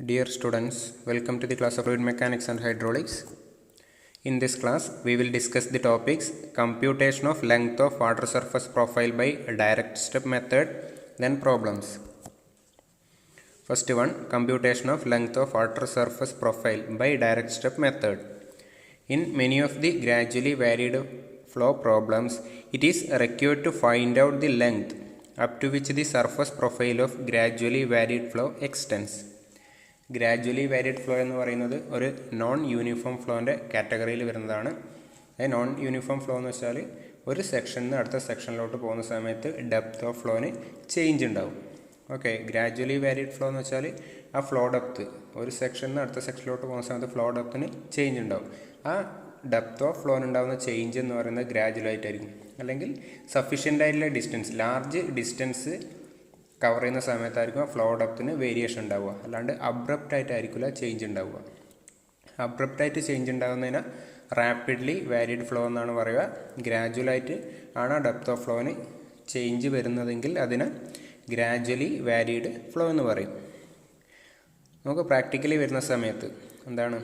Dear students, welcome to the class of Fluid Mechanics and Hydraulics. In this class, we will discuss the topics computation of length of water surface profile by direct step method, then problems. First one, computation of length of water surface profile by direct step method. In many of the gradually varied flow problems, it is required to find out the length up to which the surface profile of gradually varied flow extends. Gradually varied flow എന്ന് പറയുന്നത് ഒരു non uniform ഫ്ലോൻ്റെ കാറ്റഗറിയിൽ വരുന്നതാണ്. Non uniform flow എന്ന് വെച്ചാൽ ഒരു സെക്ഷനിൽ നിന്ന് അടുത്ത സെക്ഷനിലോട്ട് പോകുന്ന സമയത്ത് ഡെപ്ത് ഓഫ് ഫ്ലോന് ചേഞ്ച് ഉണ്ടാവും. ഓക്കെ, ഗ്രാജ്വലി വാരിയഡ് ഫ്ലോ എന്ന് വെച്ചാൽ ആ ഫ്ലോ ഡെപ്ത് ഒരു സെക്ഷനിൽ നിന്ന് അടുത്ത സെക്ഷനിലോട്ട് പോകുന്ന സമയത്ത് ഫ്ലോ ഡെപ്തിന് ചേഞ്ച് ഉണ്ടാവും. ആ ഡെപ്ത് ഓഫ് ഫ്ലോന് ഉണ്ടാകുന്ന ചേഞ്ച് എന്ന് പറയുന്നത് ഗ്രാജ്വലായിട്ടായിരിക്കും. അല്ലെങ്കിൽ സഫീഷ്യൻ്റ് ആയിട്ടുള്ള ഡിസ്റ്റൻസ്, ലാർജ് ഡിസ്റ്റൻസ് കവർ ചെയ്യുന്ന സമയത്തായിരിക്കും ഫ്ലോ ഡെപ്തിന് വേരിയേഷൻ ഉണ്ടാവുക. അല്ലാണ്ട് അബ്രപ്റ്റ് ആയിട്ടായിരിക്കില്ല ചേഞ്ച് ഉണ്ടാവുക. അബ്രപ്റ്റ് ആയിട്ട് ചേഞ്ച് ഉണ്ടാകുന്നതിന് റാപ്പിഡ്ലി വാരിയഡ് ഫ്ലോ എന്നാണ് പറയുക. ഗ്രാജ്വലായിട്ട് ആണ് ഡെപ്ത് ഓഫ് ഫ്ലോന് ചേഞ്ച് വരുന്നതെങ്കിൽ അതിന് ഗ്രാജ്വലി വാരിയഡ് ഫ്ലോ എന്ന് പറയും. നമുക്ക് പ്രാക്ടിക്കലി വരുന്ന സമയത്ത് എന്താണ്,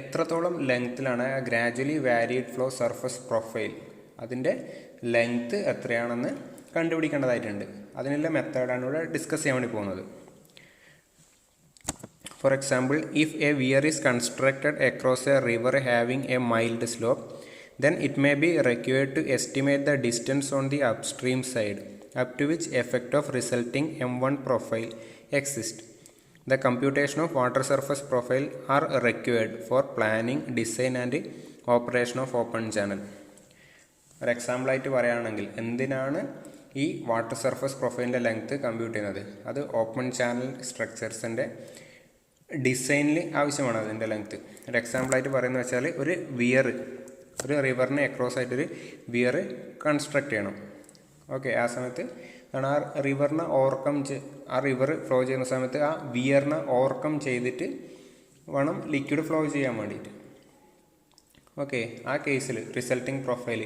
എത്രത്തോളം ലെങ്ത്തിലാണ് gradually varied flow surface profile, അതിൻ്റെ ലെങ്ത്ത് എത്രയാണെന്ന് കണ്ടുപിടിക്കേണ്ടതായിട്ടുണ്ട്. അതിനുള്ള മെത്തേഡാണ് ഇവിടെ ഡിസ്കസ് ചെയ്യാൻ വേണ്ടി പോകുന്നത്. For example, if a weir is constructed across a river having a mild slope, then it may be required to estimate the distance on the upstream side up to which effect of resulting M1 profile exists. The computation of water surface profile are required for planning, design and operation of open channel. ഒരു എക്സാമ്പിളായിട്ട് പറയുകയാണെങ്കിൽ, എന്തിനാണ് ഈ water surface പ്രൊഫൈലിൻ്റെ length compute ചെയ്യുന്നത്? അത് open channel സ്ട്രക്ചേഴ്സിൻ്റെ ഡിസൈനിൽ ആവശ്യമാണ് അതിൻ്റെ ലെങ്ത്ത്. ഒരു എക്സാമ്പിളായിട്ട് പറയുന്നത് വെച്ചാൽ, ഒരു റിവറിനെ അക്രോസ് ആയിട്ടൊരു വിയർ കൺസ്ട്രക്ട് ചെയ്യണം. ഓക്കെ, ആ സമയത്ത് ആണ് ആ റിവറിനെ ആ റിവർ ഫ്ലോ ചെയ്യുന്ന സമയത്ത് ആ വിയറിനെ ഓവർകം ചെയ്തിട്ട് വേണം ലിക്വിഡ് ഫ്ലോ ചെയ്യാൻ വേണ്ടിയിട്ട്. ഓക്കെ, ആ കേസിൽ റിസൾട്ടിങ് പ്രൊഫൈൽ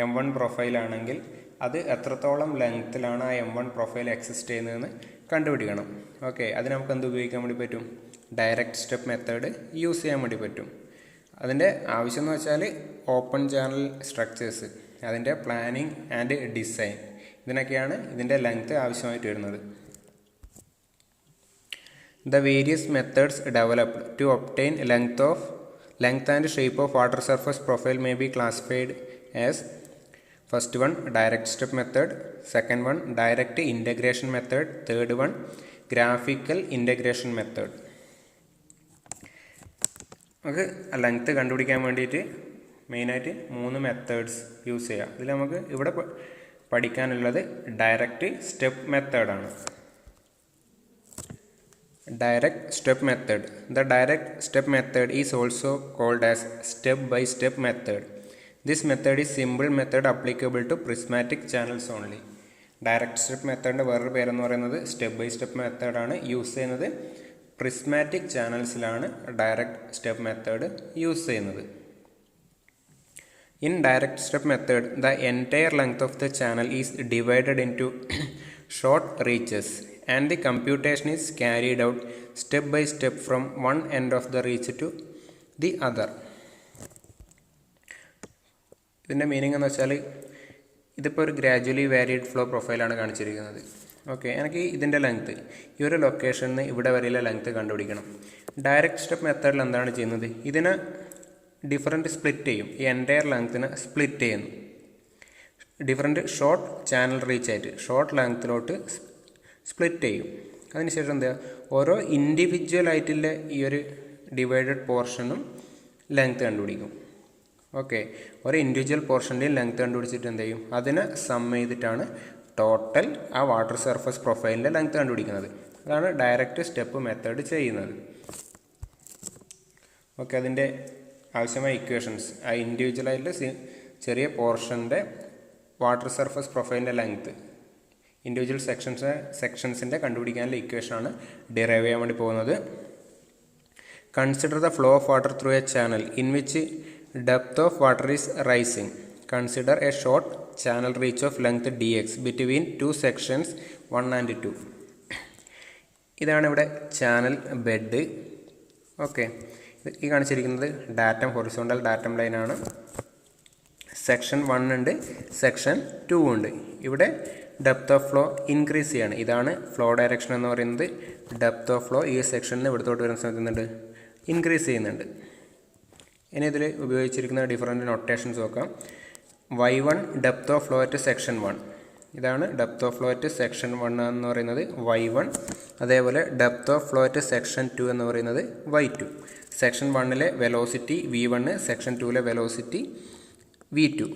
M1 പ്രൊഫൈലാണെങ്കിൽ അത് എത്രത്തോളം ലെങ്ത്തിലാണ് ആ M1 പ്രൊഫൈൽ എക്സിസ്റ്റ് ചെയ്യുന്നതെന്ന് കണ്ടുപിടിക്കണം. ഓക്കെ, അതിന് നമുക്ക് എന്ത് ഉപയോഗിക്കാൻ വേണ്ടി പറ്റും? ഡയറക്റ്റ് സ്റ്റെപ്പ് മെത്തേഡ് യൂസ് ചെയ്യാൻ വേണ്ടി പറ്റും. അതിൻ്റെ ആവശ്യം എന്ന് വെച്ചാൽ ഓപ്പൺ ചാനൽ സ്ട്രക്ചേഴ്സ്, അതിൻ്റെ പ്ലാനിങ് ആൻഡ് ഡിസൈൻ, ഇതിനൊക്കെയാണ് ഇതിൻ്റെ ലെങ്ത്ത് ആവശ്യമായിട്ട് വരുന്നത്. The various methods developed to obtain length and shape of water surface profile may be classified as: first one, direct step method; second one, direct integration method; third one, graphical integration method. നമുക്ക് length കണ്ടുപിടിക്കാൻ വേണ്ടിയിട്ട് മെയിനായിട്ട് 3 methods use ചെയ്യാം. ഇതിൽ നമുക്ക് ഇവിടെ പഠിക്കാനുള്ളത് direct step മെത്തേഡാണ്. Direct step method. The direct step method is also called as step by step method. This method is simple method applicable to prismatic channels only. Direct step methodന്റെ വേറൊരു പേരെന്ന് പറയുന്നത് സ്റ്റെപ്പ് ബൈ സ്റ്റെപ്പ് മെത്തേഡാണ്. Use ചെയ്യുന്നത് prismatic ചാനൽസിലാണ് direct step method use ചെയ്യുന്നത്. In direct step method, the entire length of the channel is divided into short reaches and the computation is carried out step by step from one end of the reach to the other. ഇതിൻ്റെ meaning എന്ന് വെച്ചാൽ, ഇതിപ്പോൾ ഒരു gradually varied flow പ്രൊഫൈലാണ് കാണിച്ചിരിക്കുന്നത്. Okay, എനിക്ക് ഇതിൻ്റെ length ഈ ഒരു ലൊക്കേഷനിൽ നിന്ന് ഇവിടെ വരെയുള്ള ലെങ്ത്ത് കണ്ടുപിടിക്കണം. ഡയറക്റ്റ് സ്റ്റെപ്പ് മെത്തേഡിൽ എന്താണ് ചെയ്യുന്നത്? ഇതിനെ ഡിഫറൻറ്റ് സ്പ്ലിറ്റ് ചെയ്യും. ഈ എൻ്റയർ ലെങ്ത്തിനെ സ്പ്ലിറ്റ് ചെയ്യുന്നു. ഡിഫറൻറ്റ് ഷോർട്ട് ചാനൽ റീച്ച് ആയിട്ട് ഷോർട്ട് ലെങ്ത്തിലോട്ട് സ്പ്ലിറ്റ് ചെയ്യും. അതിനുശേഷം എന്താ, ഓരോ ഇൻഡിവിജ്വൽ ആയിട്ടുള്ള ഈ ഒരു ഡിവൈഡഡ് പോർഷനും ലെങ്ത്ത് കണ്ടുപിടിക്കും. ഓക്കെ, ഓരോ ഇൻഡിവിജ്വൽ പോർഷൻ്റെയും ലെങ്ത്ത് കണ്ടുപിടിച്ചിട്ട് എന്ത് ചെയ്യും, അതിനെ സം ചെയ്തിട്ടാണ് ടോട്ടൽ ആ വാട്ടർ സർഫസ് പ്രൊഫൈലിൻ്റെ ലെങ്ത്ത് കണ്ടുപിടിക്കുന്നത്. അതാണ് ഡയറക്റ്റ് സ്റ്റെപ്പ് മെത്തേഡ് ചെയ്യുന്നത്. ഓക്കെ, അതിൻ്റെ ആവശ്യമായ ഇക്വേഷൻസ്, ആ ഇൻഡിവിജ്വലായിട്ട് ചെറിയ പോർഷൻ്റെ വാട്ടർ സർഫസ് പ്രൊഫൈലിൻ്റെ ലെങ്ത്ത് ഇൻഡിവിജ്വൽ സെക്ഷൻസിൻ്റെ കണ്ടുപിടിക്കാനുള്ള ഇക്വേഷനാണ് ഡിറൈവ് ചെയ്യാൻ വേണ്ടി പോകുന്നത്. Consider the flow of water through a channel in which depth of water is rising. Consider a short channel reach of length dx between two sections 1 and 2. ഇതാണ് ഇവിടെ channel bed. Okay, ഈ കാണിച്ചിരിക്കുന്നത് datum horizontal datum ലൈനാണ്. Section 1 ഉണ്ട്, section 2 ഉണ്ട്. ഇവിടെ depth of flow increase ചെയ്യാണ്. ഇതാണ് ഫ്ലോ ഡയറക്ഷൻ എന്ന് പറയുന്നത്. ഡെപ്ത് ഓഫ് ഫ്ലോ ഈ സെക്ഷനിൽ ഇവിടത്തോട്ട് വരുന്ന സമയത്ത് ഇൻക്രീസ് ചെയ്യുന്നുണ്ട്. ഇനി ഇതിൽ ഉപയോഗിച്ചിരിക്കുന്ന ഡിഫറൻറ്റ് നൊട്ടേഷൻസ് നോക്കാം. y1 depth of flow at section 1. ഇതാണ് depth of flow at section 1 എന്ന് പറയുന്നത് y1. അതേപോലെ depth of flow at section 2 എന്ന് പറയുന്നത് y2. സെക്ഷൻ 1ലെ വെലോസിറ്റി v1, സെക്ഷൻ 2ലെ വെലോസിറ്റി v2.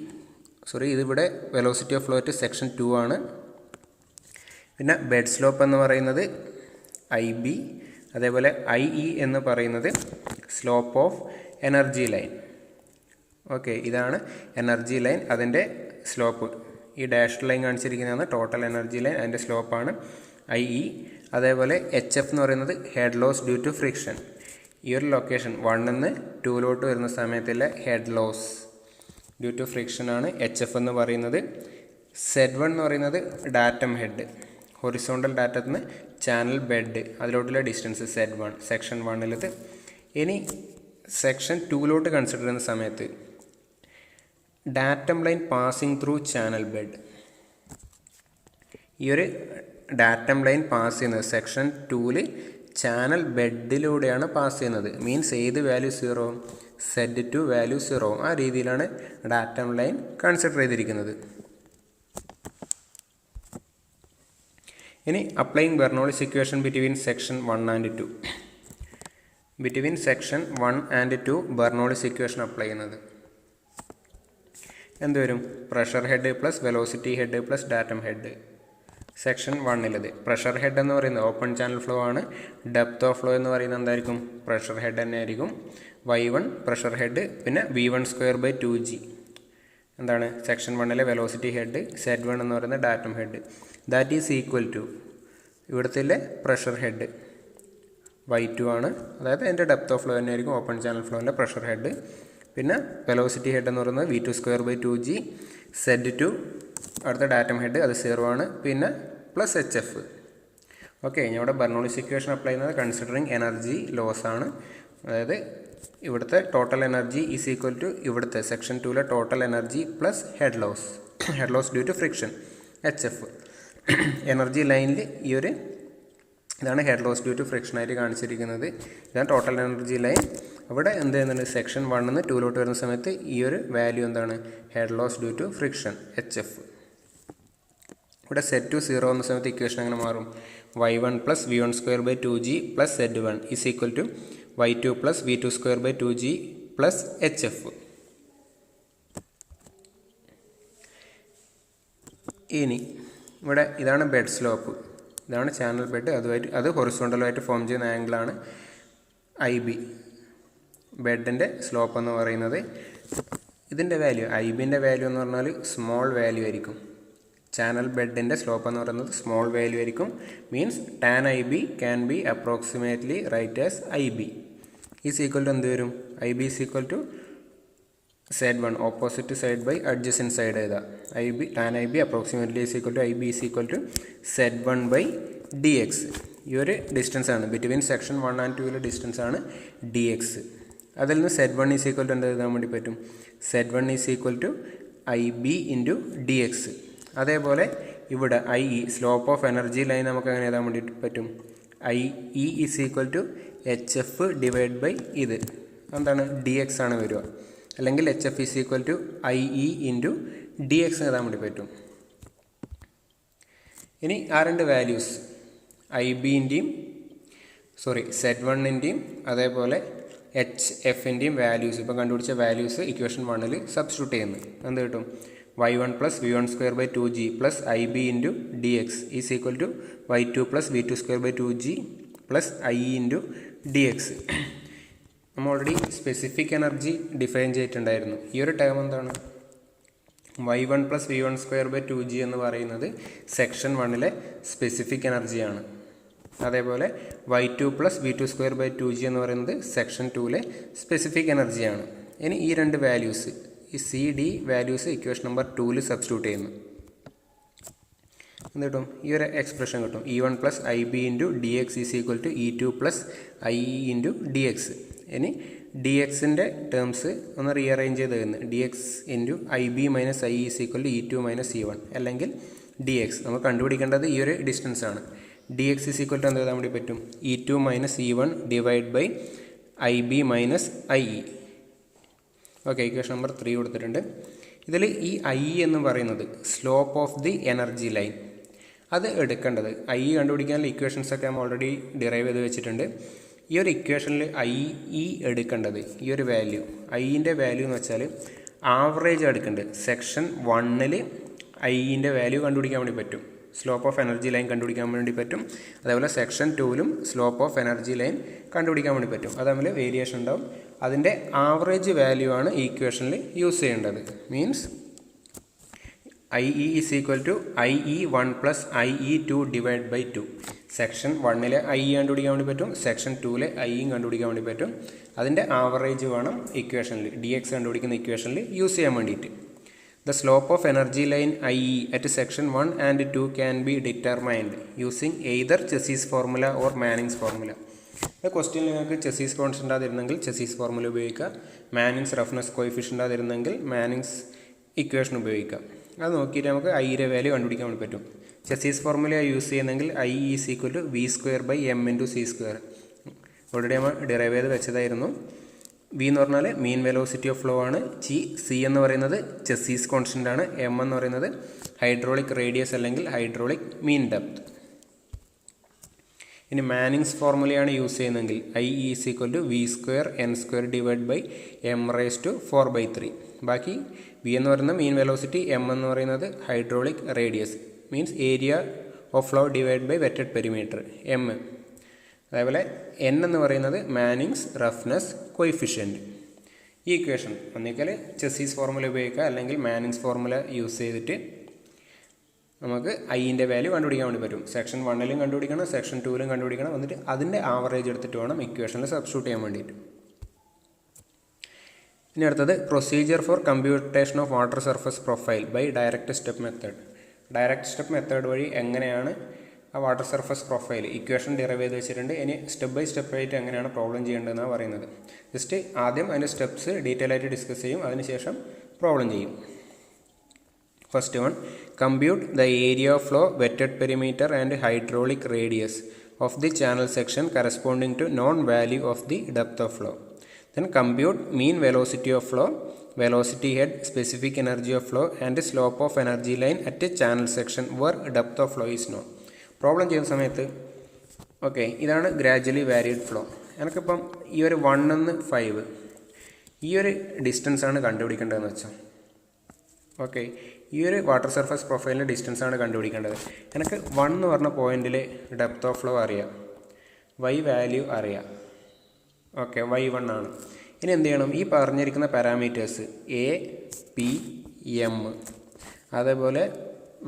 ഇതിവിടെ velocity of flow at section 2 ആണ്. പിന്നെ ബെഡ് സ്ലോപ്പ് എന്ന് പറയുന്നത് IB. അതേപോലെ IE എന്ന് പറയുന്നത് slope of energy line. Okay, ഇതാണ് എനർജി ലൈൻ, അതിൻ്റെ സ്ലോപ്പ്. ഈ ഡാഷ് ലൈൻ കാണിച്ചിരിക്കുന്നതാണ് ടോട്ടൽ എനർജി ലൈൻ, അതിൻ്റെ സ്ലോപ്പാണ് IE. അതേപോലെ HF എന്ന് പറയുന്നത് head loss due to friction. ഈ ഒരു ലൊക്കേഷൻ 1 നിന്ന് 2 വരുന്ന സമയത്തുള്ള head loss due to friction ആണ് HF എന്ന് പറയുന്നത്. Z1 എന്ന് പറയുന്നത് ഡാറ്റം ഹെഡ്, ഹൊറിസോണ്ടൽ ഡാറ്റത്തിൽ നിന്ന് ചാനൽ ബെഡ് അതിലോട്ടുള്ള ഡിസ്റ്റൻസ് Z1 സെക്ഷൻ 1ലേത്. ഇനി സെക്ഷൻ 2 കൺസിഡർ ചെയ്യുന്ന സമയത്ത് datum line passing through channel bed. ഈ ഒരു ഡാറ്റം ലൈൻ പാസ് ചെയ്യുന്നത് സെക്ഷൻ 2 ചാനൽ ബെഡിലൂടെയാണ് പാസ് ചെയ്യുന്നത്. മീൻസ് ഏത് വാല്യൂ 0, Z2 വാല്യൂ 0. ആ രീതിയിലാണ് ഡാറ്റം ലൈൻ കൺസിഡർ ചെയ്തിരിക്കുന്നത്. ഇനി applying Bernoulli's equation between section 1 and 2. Between section 1 and 2 Bernoulli's equation apply ചെയ്യുന്നത് എന്ത് വരും? Pressure head plus velocity head plus datum head. Section 1ലേത് പ്രഷർ ഹെഡ് എന്ന് പറയുന്നത് ഓപ്പൺ ചാനൽ ഫ്ലോ ആണ്. ഡെപ്ത് ഓഫ് ഫ്ലോ എന്ന് പറയുന്നത് എന്തായിരിക്കും? പ്രഷർ ഹെഡ് തന്നെ ആയിരിക്കും. y1 പ്രഷർ ഹെഡ്, പിന്നെ v1² 2g എന്താണ്? സെക്ഷൻ 1ലെ വെലോസിറ്റി ഹെഡ്. Z1 എന്ന് പറയുന്നത് datum head. That is equal to ഇവിടുത്തെ പ്രഷർ ഹെഡ് y2 ആണ്. അതായത് അതിൻ്റെ ഡെപ്ത് ഓഫ് ഫ്ലോ തന്നെ ആയിരിക്കും ഓപ്പൺ ചാനൽ ഫ്ലോൻ്റെ പ്രഷർ ഹെഡ്. പിന്നെ വെലോസിറ്റി ഹെഡ് എന്ന് പറയുന്നത് v2² 2g. Z2 അടുത്ത ഡാറ്റം ഹെഡ്, അത് 0 ആണ്. പിന്നെ പ്ലസ് HF. ഓക്കെ, ഞാൻ ഇവിടെ ബെർണോളിസ് ഇക്വേഷൻ അപ്ലൈ ചെയ്യുന്നത് കൺസിഡറിങ് എനർജി ലോസ് ആണ്. അതായത് ഇവിടുത്തെ total energy is equal to ഇവിടുത്തെ സെക്ഷൻ 2ലെ total energy plus head loss due to friction HF. Energy ലൈനിൽ ഈ ഒരു ഇതാണ് head loss due to friction ആയിട്ട് കാണിച്ചിരിക്കുന്നത്. ഇതാണ് ടോട്ടൽ എനർജി ലൈൻ. അവിടെ എന്ത് ചെയ്യുന്നുണ്ട്? സെക്ഷൻ 1 നിന്ന് 2 വരുന്ന സമയത്ത് ഈ ഒരു വാല്യൂ എന്താണ്? Head loss due to friction HF. ഇവിടെ Z2 0 എന്ന സമയത്ത് ഇക്വേഷൻ അങ്ങനെ മാറും. y1 plus v1² 2g plus Z1 is equal to y2 plus v2² 2g plus HF. ഇനി ഇവിടെ ഇതാണ് ബെഡ് സ്ലോപ്പ്, ഇതാണ് ചാനൽ ബെഡ്. അത് ഹൊറിസോണ്ടലുമായിട്ട് ഫോം ചെയ്യുന്ന ആംഗിളാണ് IB. ബെഡിൻ്റെ സ്ലോപ്പ് എന്ന് പറയുന്നത് ഇതിൻ്റെ വാല്യൂ IBൻ്റെ വാല്യൂ എന്ന് പറഞ്ഞാൽ സ്മോൾ വാല്യൂ ആയിരിക്കും. ചാനൽ ബെഡിൻ്റെ സ്ലോപ്പ് എന്ന് പറയുന്നത് സ്മോൾ വാല്യൂ ആയിരിക്കും. Means tan IB can be approximately write as IB is equal to എന്ത് വരും? IB is equal to Z1 opposite side by adjacent side എഴുതാം. tan IB approximately is equal to IB is equal to Z1 by dx. ഈ ഒരു distance ആണ് between section 1 and 2ലെ distance ആണ് dx. അതിൽ നിന്ന് Z1 ഈസ് ഈക്വൽ ടു എന്ത് എഴുതാൻ വേണ്ടി പറ്റും? Z1 is equal to IB into dx. അതേപോലെ ഇവിടെ IE slope of energy line നമുക്ക് അങ്ങനെ എഴുതാൻ വേണ്ടി പറ്റും? IE is equal to HF divide by ഇത് എന്താണ്? dx ആണ് വരിക. അല്ലെങ്കിൽ HF is equal to IE into dx എഴുതാൻ വേണ്ടി പറ്റും. ഇനി ആ രണ്ട് വാല്യൂസ് Z1ൻ്റെയും അതേപോലെ HFൻ്റെയും വാല്യൂസ് ഇപ്പോൾ കണ്ടുപിടിച്ച വാല്യൂസ് ഇക്വേഷൻ 1ൽ സബ്സ്റ്റിറ്റ്യൂട്ട് ചെയ്യുന്നു. എന്ത് കിട്ടും? y1 plus v1² 2g plus IB into dx is equal to y2 plus v2² 2g plus IE into dx. നമ്മൾ ഓൾറെഡി സ്പെസിഫിക് എനർജി ഡിഫൈൻ ചെയ്തിട്ടുണ്ടായിരുന്നു. ഈ ഒരു ടേം എന്താണ്? y1 പ്ലസ് v1² 2g എന്ന് പറയുന്നത് സെക്ഷൻ 1ലെ സ്പെസിഫിക് എനർജിയാണ്. അതേപോലെ y2 പ്ലസ് v2² 2g എന്ന് പറയുന്നത് സെക്ഷൻ 2ലെ സ്പെസിഫിക് എനർജിയാണ്. ഇനി ഈ രണ്ട് വാല്യൂസ്, ഈ CD വാല്യൂസ് ഇക്വേഷൻ നമ്പർ 2ൽ സബ്സ്റ്റിറ്റ്യൂട്ട് ചെയ്യുന്നു. എന്ത് കിട്ടും? ഈ ഒരു എക്സ്പ്രഷൻ കിട്ടും. E1 plus I B into D X is equal to E2 plus I E into D X. ഇനി ഡി എക്സിൻ്റെ ടേംസ് ഒന്ന് റീഅറേഞ്ച് ചെയ്ത് തരുന്നത് D X into I B minus I is equal to E2 minus E1 അല്ലെങ്കിൽ D X. നമുക്ക് കണ്ടുപിടിക്കേണ്ടത് ഈ ഒരു ഡിസ്റ്റൻസ് ആണ്. D X is equal to എന്ത് എഴുതാൻ വേണ്ടി പറ്റും? E2 minus E1 divide by I B minus I E. Okay, equation number 3 കൊടുത്തിട്ടുണ്ട്. ഇതിൽ ഈ ഐ എന്ന് പറയുന്നത് slope of the energy line. അത് എടുക്കേണ്ടത് ഐ കണ്ടുപിടിക്കാനുള്ള ഇക്വേഷൻസൊക്കെ നമ്മൾ ഓൾറെഡി ഡിറൈവ് ചെയ്ത് വെച്ചിട്ടുണ്ട്. ഈ ഒരു ഇക്വേഷനിൽ ഐ ഇ എടുക്കേണ്ടത് ഈ ഒരു വാല്യൂ, ഐൻ്റെ വാല്യൂ എന്ന് വെച്ചാൽ ആവറേജ് എടുക്കേണ്ടത്. സെക്ഷൻ 1-ൽ ഐൻ്റെ വാല്യൂ കണ്ടുപിടിക്കാൻ വേണ്ടി പറ്റും, സ്ലോപ്പ് ഓഫ് എനർജി ലൈൻ കണ്ടുപിടിക്കാൻ വേണ്ടി പറ്റും. അതേപോലെ സെക്ഷൻ 2-ലും സ്ലോപ്പ് ഓഫ് എനർജി ലൈൻ കണ്ടുപിടിക്കാൻ വേണ്ടി പറ്റും. അത് തമ്മിൽ വേരിയേഷൻ ഉണ്ടാവും. അതിൻ്റെ ആവറേജ് വാല്യൂ ആണ് ഈ ഇക്വേഷനിൽ യൂസ് ചെയ്യേണ്ടത്. Means I E is equal to I E 1 plus I E 2 divide by 2. Section 1-ലെ ഐ കണ്ടുപിടിക്കാൻ വേണ്ടി പറ്റും, സെക്ഷൻ 2-ലെ ഐ കണ്ടുപിടിക്കാൻ വേണ്ടി പറ്റും. അതിൻ്റെ ആവറേജ് വേണം ഇക്വേഷനിൽ, ഡി എക്സ് കണ്ടുപിടിക്കുന്ന ഇക്വേഷനിൽ യൂസ് ചെയ്യാൻ വേണ്ടിയിട്ട്. The slope of energy line IE at section 1 and 2 can be determined using either Chassis formula or Manning's formula. The question നിങ്ങൾക്ക് ചെസീസ് കോൺസ്റ്റൻ്റ് ആയിരുന്നെങ്കിൽ ചെസീസ് ഫോർമുല ഉപയോഗിക്കുക, മാനിങ്സ് റഫ്നെസ് കോയിഫിഷ്യൻ്റ് ആയിരുന്നെങ്കിൽ Manning's equation ഉപയോഗിക്കാം. അത് നോക്കിയിട്ട് നമുക്ക് ഐയുടെ വാല്യൂ കണ്ടുപിടിക്കാൻ വേണ്ടി പറ്റും. ചെസീസ് ഫോർമുല യൂസ് ചെയ്യുന്നെങ്കിൽ I is equal to V square by M into C square. Already നമ്മൾ ഡിറൈവ് ചെയ്ത് വെച്ചതായിരുന്നു. വി എന്ന് പറഞ്ഞാൽ മീൻ വെലോസിറ്റി ഓഫ് ഫ്ലോ ആണ്. സി എന്ന് പറയുന്നത് ചെസീസ് കോൺസ്റ്റൻ്റ് ആണ്. എം എന്ന് പറയുന്നത് ഹൈഡ്രോളിക് റേഡിയസ് അല്ലെങ്കിൽ ഹൈഡ്രോളിക് മീൻ ഡെപ്ത്. ഇനി മാനിങ്സ് ഫോർമുലയാണ് യൂസ് ചെയ്യുന്നതെങ്കിൽ I is equal to V square N square divide by M raise to 4/3. ബാക്കി വി എന്ന് പറയുന്നത് മീൻ വെലോസിറ്റി, എം എന്ന് പറയുന്നത് hydraulic radius means area of flow divide by wetted perimeter M. അതേപോലെ N എന്ന് പറയുന്നത് മാനിങ്സ് റഫ്നെസ് കോയിഫിഷ്യൻറ്റ്. ഈ equation ഒന്നിക്കൽ ചെസീസ് ഫോർമുല ഉപയോഗിക്കുക അല്ലെങ്കിൽ മാനിങ്സ് ഫോർമുല യൂസ് ചെയ്തിട്ട് നമുക്ക് ഐൻ്റെ വാല്യൂ കണ്ടുപിടിക്കാൻ വേണ്ടി പറ്റും. സെക്ഷൻ 1-ലും കണ്ടുപിടിക്കണം, സെക്ഷൻ 2-ലും കണ്ടുപിടിക്കണം. എന്നിട്ട് അതിൻ്റെ ആവറേജ് എടുത്തിട്ട് വേണം ഇക്വേഷനിൽ സബ്സ്റ്റിറ്റ്യൂട്ട് ചെയ്യാൻ വേണ്ടിയിട്ട്. ഇനി അടുത്തത് procedure for computation of water surface profile by direct step method. Direct step method വഴി എങ്ങനെയാണ് ആ water surface profile equation derive ചെയ്ത് വെച്ചിട്ടുണ്ട്. ഇനി സ്റ്റെപ്പ് ബൈ സ്റ്റെപ്പ് ആയിട്ട് എങ്ങനെയാണ് പ്രോബ്ലം ചെയ്യേണ്ടതെന്നാണ് പറയുന്നത്. ജസ്റ്റ് ആദ്യം അതിൻ്റെ സ്റ്റെപ്സ് ഡീറ്റെയിൽ ആയിട്ട് ഡിസ്കസ് ചെയ്യും, അതിനുശേഷം പ്രോബ്ലം ചെയ്യും. First one, compute the area of flow, wetted perimeter and hydraulic radius of the channel section corresponding to known value of the depth of flow. Then compute mean velocity of flow, velocity head, specific energy of flow and slope of energy line at a channel section where depth of flow is known. Problem ചെയ്യുന്ന സമയത്ത് okay, ഇതാണ് gradually varied flow. എനിക്കിപ്പം ഈ ഒരു 1-5 ഈ ഒരു ഡിസ്റ്റൻസാണ് കണ്ടുപിടിക്കേണ്ടതെന്ന് വെച്ചാൽ okay, ഈ ഒരു വാട്ടർ സർഫസ് പ്രൊഫൈലിൻ്റെ ഡിസ്റ്റൻസാണ് കണ്ടുപിടിക്കേണ്ടത്. എനിക്ക് 1 എന്ന് പറഞ്ഞ പോയിന്റിൽ ഡെപ്ത് ഓഫ് ഫ്ലോ അറിയാം, വൈ വാല്യൂ അറിയാം. ഓക്കെ, y1 ആണ്. ഇനി എന്ത് ചെയ്യണം? ഈ പറഞ്ഞിരിക്കുന്ന പാരാമീറ്റേഴ്സ് എ പി എം അതേപോലെ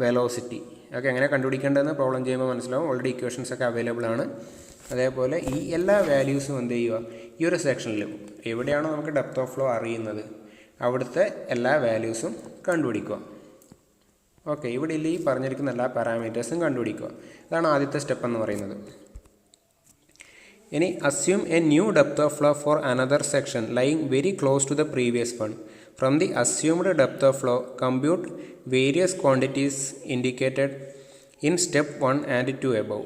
വെലോസിറ്റി ഒക്കെ എങ്ങനെ കണ്ടുപിടിക്കേണ്ടതെന്ന് പ്രോബ്ലം ചെയ്യുമ്പോൾ മനസ്സിലാവും. ഓൾറെഡി ഇക്വേഷൻസ് ഒക്കെ അവൈലബിൾ ആണ്. അതേപോലെ ഈ എല്ലാ വാല്യൂസും എന്ത് ചെയ്യുക, ഈ ഒരു സെക്ഷനിലും എവിടെയാണോ നമുക്ക് ഡെപ്ത് ഓഫ് ഫ്ലോ അറിയുന്നത് അവിടുത്തെ എല്ലാ വാല്യൂസും കണ്ടുപിടിക്കുക. ഓക്കെ, ഇവിടെ ഈ പറഞ്ഞിരിക്കുന്ന എല്ലാ പാരാമീറ്റേഴ്സും കണ്ടുപിടിക്കുക. ഇതാണ് ആദ്യത്തെ സ്റ്റെപ്പ് എന്ന് പറയുന്നത്. ഇനി assume a new depth of flow for another section lying very close to the previous one. From the assumed depth of flow, compute various quantities indicated in step 1 and 2 above.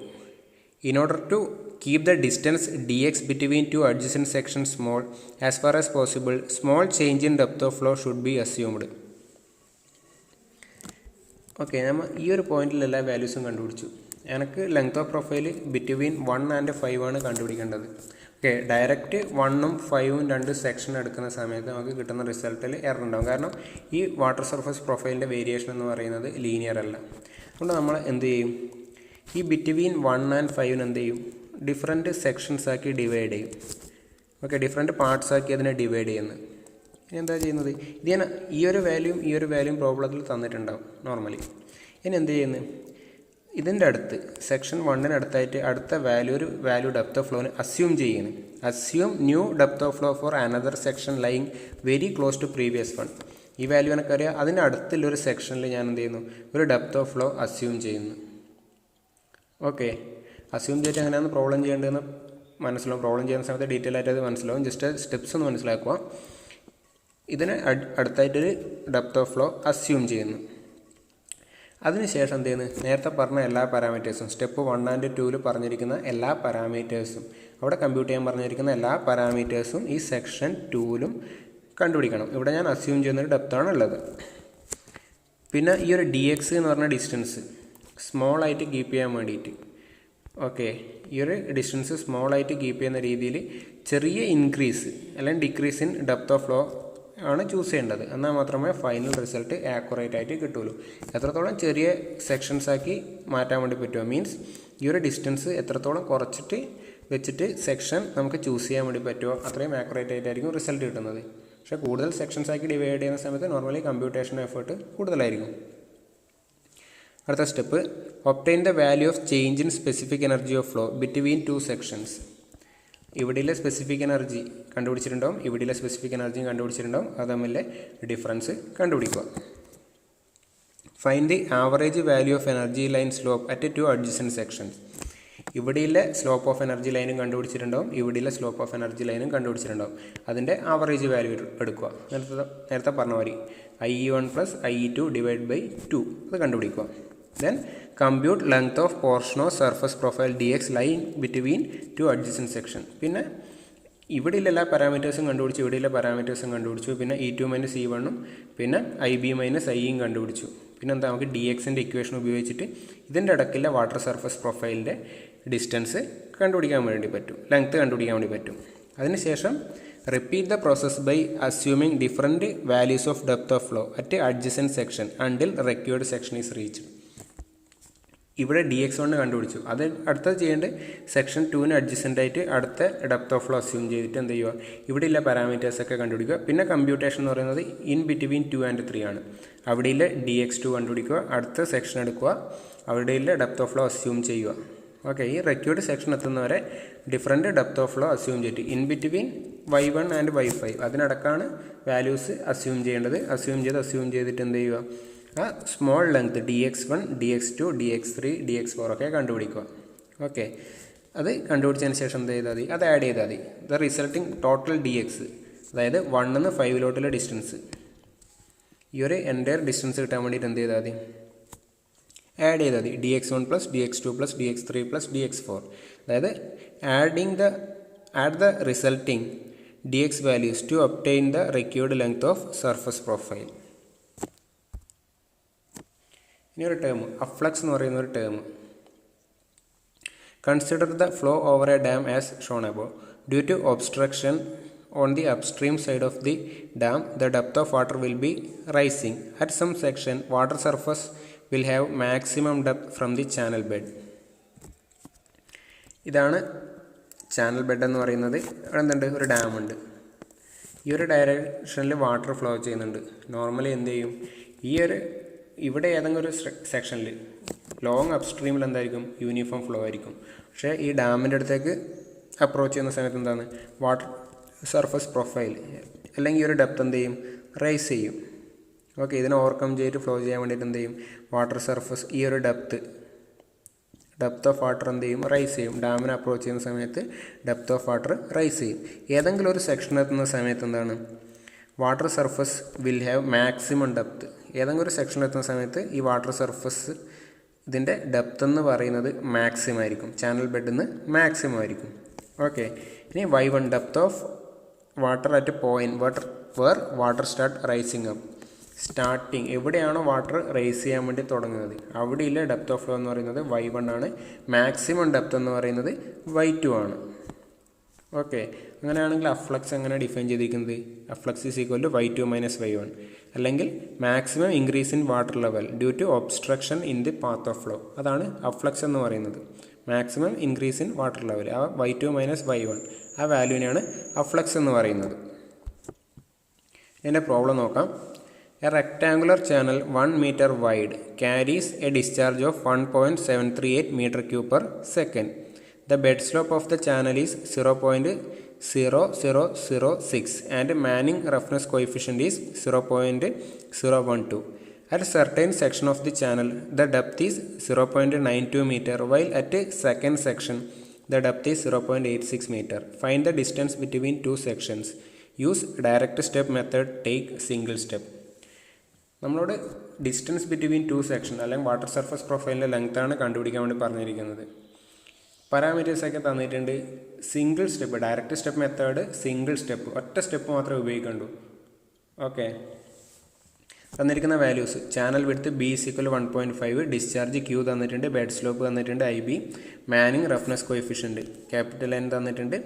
In order to keep the distance dx between two adjacent sections small, as far as possible, small change in depth of flow should be assumed. Okay, നമ്മൾ ഈ ഒരു പോയിന്റിൽ എല്ലാ വാല്യൂസും കണ്ടുപിടിച്ചു. എനിക്ക് length of profile between 1 and 5 ആണ് കണ്ടുപിടിക്കേണ്ടത്. Okay, direct 1ഉം 5ഉം 2 section എടുക്കുന്ന സമയത്ത് നമുക്ക് കിട്ടുന്ന റിസൾട്ടിൽ എറർ ഉണ്ടാകും. കാരണം ഈ വാട്ടർ സർഫസ് പ്രൊഫൈലിൻ്റെ വേരിയേഷൻ എന്ന് പറയുന്നത് ലീനിയർ അല്ല. അതുകൊണ്ട് നമ്മൾ എന്ത് ചെയ്യും, ഈ ബിറ്റ്വീൻ 1 and 5 എന്ത് ചെയ്യും, ഡിഫറെൻറ്റ് സെക്ഷൻസ് ആക്കി ഡിവൈഡ് ചെയ്യും. ഓക്കെ, ഡിഫറെൻറ്റ് പാർട്സ് ആക്കി അതിനെ ഡിവൈഡ് ചെയ്യുന്നത്. ഇനി എന്താ ചെയ്യുന്നത്, ഇതിന് ഈ ഒരു വാല്യൂം പ്രോബ്ലത്തിൽ തന്നിട്ടുണ്ടാവും നോർമലി. ഇനി എന്ത് ചെയ്യുന്നത്, ഇതിൻ്റെ അടുത്ത് സെക്ഷൻ 1-ന് അടുത്തായിട്ട് അടുത്ത ഒരു വാല്യൂ ഡെപ്ത് ഓഫ് ഫ്ലോന് അസ്യൂം ചെയ്യുന്നത്. Assume new depth of flow for another section lying very close to previous one. ഈ വാല്യൂ എനിക്കറിയാം, അതിൻ്റെ അടുത്തുള്ളൊരു സെക്ഷനിൽ ഞാൻ എന്ത് ചെയ്യുന്നു, ഒരു ഡെപ്ത് ഓഫ് ഫ്ലോ അസ്യൂം ചെയ്യുന്നു. ഓക്കെ, അസ്യൂം ചെയ്തിട്ട് എങ്ങനെയാണ് പ്രോബ്ലം ചെയ്യേണ്ടതെന്ന് മനസ്സിലാവും. പ്രോബ്ലം ചെയ്യുന്ന സമയത്ത് ഡീറ്റെയിൽ ആയിട്ട് അത് മനസ്സിലാവും. ജസ്റ്റ് സ്റ്റെപ്സ് ഒന്ന് മനസ്സിലാക്കുക. ഇതിന് അടുത്തായിട്ടൊരു ഡെപ്ത് ഓഫ് ഫ്ലോ അസ്യൂം ചെയ്യുന്നു. അതിനുശേഷം എന്ത് ചെയ്യുന്നു, നേരത്തെ പറഞ്ഞ എല്ലാ പാരാമീറ്റേഴ്സും സ്റ്റെപ്പ് 1 and 2 പറഞ്ഞിരിക്കുന്ന എല്ലാ പാരാമീറ്റേഴ്സും, അവിടെ കമ്പ്യൂട്ട് ചെയ്യാൻ പറഞ്ഞിരിക്കുന്ന എല്ലാ പാരാമീറ്റേഴ്സും ഈ സെക്ഷൻ 2 കണ്ടുപിടിക്കണം. ഇവിടെ ഞാൻ അസ്യൂം ചെയ്യുന്നൊരു ഡെപ്താണ് ഉള്ളത്. പിന്നെ ഈ ഒരു dx എന്ന് പറഞ്ഞ ഡിസ്റ്റൻസ് സ്മോൾ ആയിട്ട് കീപ്പ് ചെയ്യാൻ വേണ്ടിയിട്ട്, ഓക്കെ, ഈ ഒരു ഡിസ്റ്റൻസ് സ്മോൾ ആയിട്ട് കീപ്പ് ചെയ്യുന്ന രീതിയിൽ ചെറിയ ഇൻക്രീസ് അല്ലെങ്കിൽ decrease in depth of flow ആണ് ചൂസ് ചെയ്യേണ്ടത്. എന്നാൽ മാത്രമേ ഫൈനൽ റിസൾട്ട് ആക്യുറേറ്റ് ആയിട്ട് കിട്ടുള്ളൂ. എത്രത്തോളം ചെറിയ സെക്ഷൻസ് ആക്കി മാറ്റാൻ വേണ്ടി പറ്റുമോ, മീൻസ് ഈ ഒരു ഡിസ്റ്റൻസ് എത്രത്തോളം കുറച്ചിട്ട് വെച്ചിട്ട് സെക്ഷൻ നമുക്ക് ചൂസ് ചെയ്യാൻ വേണ്ടി പറ്റുമോ അത്രയും ആക്യുറേറ്റ് ആയിട്ടായിരിക്കും റിസൾട്ട് കിട്ടുന്നത്. പക്ഷേ കൂടുതൽ സെക്ഷൻസ് ആക്കി ഡിവൈഡ് ചെയ്യുന്ന സമയത്ത് നോർമലി കമ്പ്യൂട്ടേഷൻ എഫേർട്ട് കൂടുതലായിരിക്കും. അടുത്ത step, obtain the value of change in specific energy of flow between 2 sections. ഇവിടെയുള്ള സ്പെസിഫിക് എനർജി കണ്ടുപിടിച്ചിട്ടുണ്ടാവും, ഇവിടെയുള്ള സ്പെസിഫിക് എനർജിയും കണ്ടുപിടിച്ചിട്ടുണ്ടാവും. അത് തമ്മിലെ ഡിഫറൻസ് കണ്ടുപിടിക്കുക. Find the average value of energy line slope at 2 adjacent sections. ഇവിടെയുള്ള slope of energy ലൈനും കണ്ടുപിടിച്ചിട്ടുണ്ടാവും, ഇവിടെയുള്ള slope of energy ലൈനും കണ്ടുപിടിച്ചിട്ടുണ്ടാവും. അതിൻ്റെ ആവറേജ് വാല്യൂ എടുക്കുക. നേരത്തെ പറഞ്ഞ മാതിരി IE1 + IE2 / 2 അത് കണ്ടുപിടിക്കുക. Then compute length of portion of surface profile dx lying between 2 adjacent section. പിന്നെ ഇവിടെയുള്ള എല്ലാ പാരാമീറ്റേഴ്സും കണ്ടുപിടിച്ചു, ഇവിടെയുള്ള പാരാമീറ്റേഴ്സും കണ്ടുപിടിച്ചു. പിന്നെ E2 - E1 പിന്നെ IB - IE കണ്ടുപിടിച്ചു. പിന്നെ എന്താ, നമുക്ക് dxൻ്റെ ഇക്വേഷൻ ഉപയോഗിച്ചിട്ട് ഇതിൻ്റെ ഇടയ്ക്കുള്ള വാട്ടർ സർഫസ് പ്രൊഫൈലിൻ്റെ ഡിസ്റ്റൻസ് കണ്ടുപിടിക്കാൻ വേണ്ടി പറ്റും, ലെങ്ത്ത് കണ്ടുപിടിക്കാൻ വേണ്ടി പറ്റും. അതിനുശേഷം repeat the process by assuming different values of depth of flow at adjacent section until required section is reached. ഇവിടെ dx1 കണ്ടുപിടിച്ചു. അത് അടുത്തത് ചെയ്യേണ്ടത് സെക്ഷൻ 2 അഡ്ജസൻ്റ് ആയിട്ട് അടുത്ത ഡെപ്ത് ഓഫ് ഫ്ലോ അസ്യൂം ചെയ്തിട്ട് എന്ത് ചെയ്യുക, ഇവിടെയുള്ള പാരാമീറ്റേഴ്സൊക്കെ കണ്ടുപിടിക്കുക. പിന്നെ കമ്പ്യൂട്ടേഷൻ എന്ന് പറയുന്നത് ഇൻ ബിറ്റ്വീൻ 2 and 3 ആണ്. അവിടെയുള്ള dx2 കണ്ടുപിടിക്കുക, അടുത്ത സെക്ഷൻ എടുക്കുക, അവിടെയുള്ള ഡെപ്ത് ഓഫ് ഫ്ലോ അസ്യൂം ചെയ്യുക. ഓക്കെ, ഈ റിക്വയർഡ് സെക്ഷൻ എത്തുന്നവരെ different depth of flow assume ചെയ്തിട്ട് in between y1 and y5 അതിനടക്കാണ് വാല്യൂസ് അസ്യൂം ചെയ്യേണ്ടത്. അസ്യൂം ചെയ്തിട്ട് എന്ത് ചെയ്യുക, ആ small length dx1, dx2, dx3, dx4 ഒക്കെ കണ്ടുപിടിക്കുക. ഓക്കെ, അത് കണ്ടുപിടിച്ചതിന് ശേഷം എന്ത് ചെയ്താൽ മതി, അത് ആഡ് ചെയ്താൽ മതി. ദ റിസൾട്ടിങ് ടോട്ടൽ dx, അതായത് 1 നിന്ന് 5 ഡിസ്റ്റൻസ്, ഈ ഒരു എൻ്റയർ ഡിസ്റ്റൻസ് കിട്ടാൻ വേണ്ടിയിട്ട് എന്ത് ചെയ്താൽ മതി, ആഡ് ചെയ്താൽ മതി. dx1 + dx2 + dx3 + dx4. അതായത് add the resulting dx values to obtain the required length of surface profile. ഇനി ഒരു ടേം അഫ്ലക്സ് എന്ന് പറയുന്ന ഒരു term. Consider the flow over a dam as shown above. Due to obstruction on the upstream side of the dam the depth of water will be rising. At some section water surface will have maximum depth from the channel bed. ഇതാണ് channel bed എന്ന് പറയുന്നത്. അവിടെ എന്തുണ്ട്, ഒരു ഡാമുണ്ട്. ഈ ഒരു ഡയറക്ഷനിൽ വാട്ടർ ഫ്ലോ ചെയ്യുന്നുണ്ട്. നോർമലി എന്ത് ചെയ്യും, ഇവിടെ ഏതെങ്കിലും ഒരു സെക്ഷനിൽ ലോങ് അപ്സ്ട്രീമിൽ എന്തായിരിക്കും, യൂണിഫോം ഫ്ലോ ആയിരിക്കും. പക്ഷേ ഈ ഡാമിൻ്റെ അടുത്തേക്ക് അപ്രോച്ച് ചെയ്യുന്ന സമയത്ത് എന്താണ്, വാട്ടർ സർഫസ് പ്രൊഫൈൽ അല്ലെങ്കിൽ ഈ ഒരു ഡെപ്ത് എന്ത് ചെയ്യും, റൈസ് ചെയ്യും. ഓക്കെ, ഇതിനെ ഓവർകം ചെയ്തിട്ട് ഫ്ലോ ചെയ്യാൻ വേണ്ടിയിട്ട് എന്ത് ചെയ്യും, വാട്ടർ സർഫസ് ഈ ഒരു ഡെപ്ത് ഓഫ് വാട്ടർ എന്ത് ചെയ്യും, റൈസ് ചെയ്യും. ഡാമിനെ അപ്രോച്ച് ചെയ്യുന്ന സമയത്ത് ഡെപ്ത് ഓഫ് വാട്ടർ റൈസ് ചെയ്യും. ഏതെങ്കിലും ഒരു സെക്ഷൻ എത്തുന്ന സമയത്ത് എന്താണ്, water surface will have maximum depth. ഏതെങ്കിലും ഒരു സെക്ഷനിൽ എത്തുന്ന സമയത്ത് ഈ വാട്ടർ സർഫസ് ഇതിൻ്റെ ഡെപ്ത് എന്ന് പറയുന്നത് മാക്സിമം ആയിരിക്കും, ചാനൽ ബെഡിൽ നിന്ന് മാക്സിമം ആയിരിക്കും. ഓക്കെ, ഇനി y1 depth of water at point where water start rising up. Starting എവിടെയാണോ വാട്ടർ റൈസ് ചെയ്യാൻ വേണ്ടി തുടങ്ങുന്നത് അവിടെയുള്ള ഡെപ്ത് ഓഫ് ഫ്ലോ എന്ന് പറയുന്നത് y1 ആണ്. മാക്സിമം ഡെപ്ത് എന്ന് പറയുന്നത് y2 ആണ്. ഓക്കെ, അങ്ങനെയാണെങ്കിൽ അഫ്ലക്സ് എങ്ങനെ ഡിഫൈൻ ചെയ്തിരിക്കുന്നത്, അഫ്ലക്സ് is equal to y2 - y1. അല്ലെങ്കിൽ maximum increase in water level due to obstruction in the path of flow. അതാണ് അഫ്ലക്സ് എന്ന് പറയുന്നത്. Maximum increase in water level, ആ y2 - y1 ആ വാല്യൂവിനെയാണ് അഫ്ലക്സ് എന്ന് പറയുന്നത്. ഇതിൻ്റെ പ്രോബ്ലം നോക്കാം. A rectangular channel 1 meter wide carries a discharge of 1.738 m³/s. The bed slope of the channel is 0.0006 and Manning roughness coefficient is 0.012. At a certain section of the channel, the depth is 0.92 meter, while at a second section, the depth is 0.86 meter. Find the distance between two sections. Use direct step method, take single step. നമ്മളോട് distance between two section അല്ലെങ്കിൽ water surface പ്രൊഫൈലിൻ്റെ ലെങ്ത്താണ് കണ്ടുപിടിക്കാൻ വേണ്ടി പറഞ്ഞിരിക്കുന്നത്. പാരാമീറ്റേഴ്സൊക്കെ തന്നിട്ടുണ്ട്. Single step, direct step method single step, ഒറ്റ സ്റ്റെപ്പ് മാത്രമേ ഉപയോഗിക്കണ്ടൂ. ഓക്കെ, തന്നിരിക്കുന്ന values channel width B = 1.5, discharge Q തന്നിട്ടുണ്ട്, ബെഡ് സ്ലോപ്പ് തന്നിട്ടുണ്ട്, IB, Manning roughness coefficient, capital N തന്നിട്ടുണ്ട്,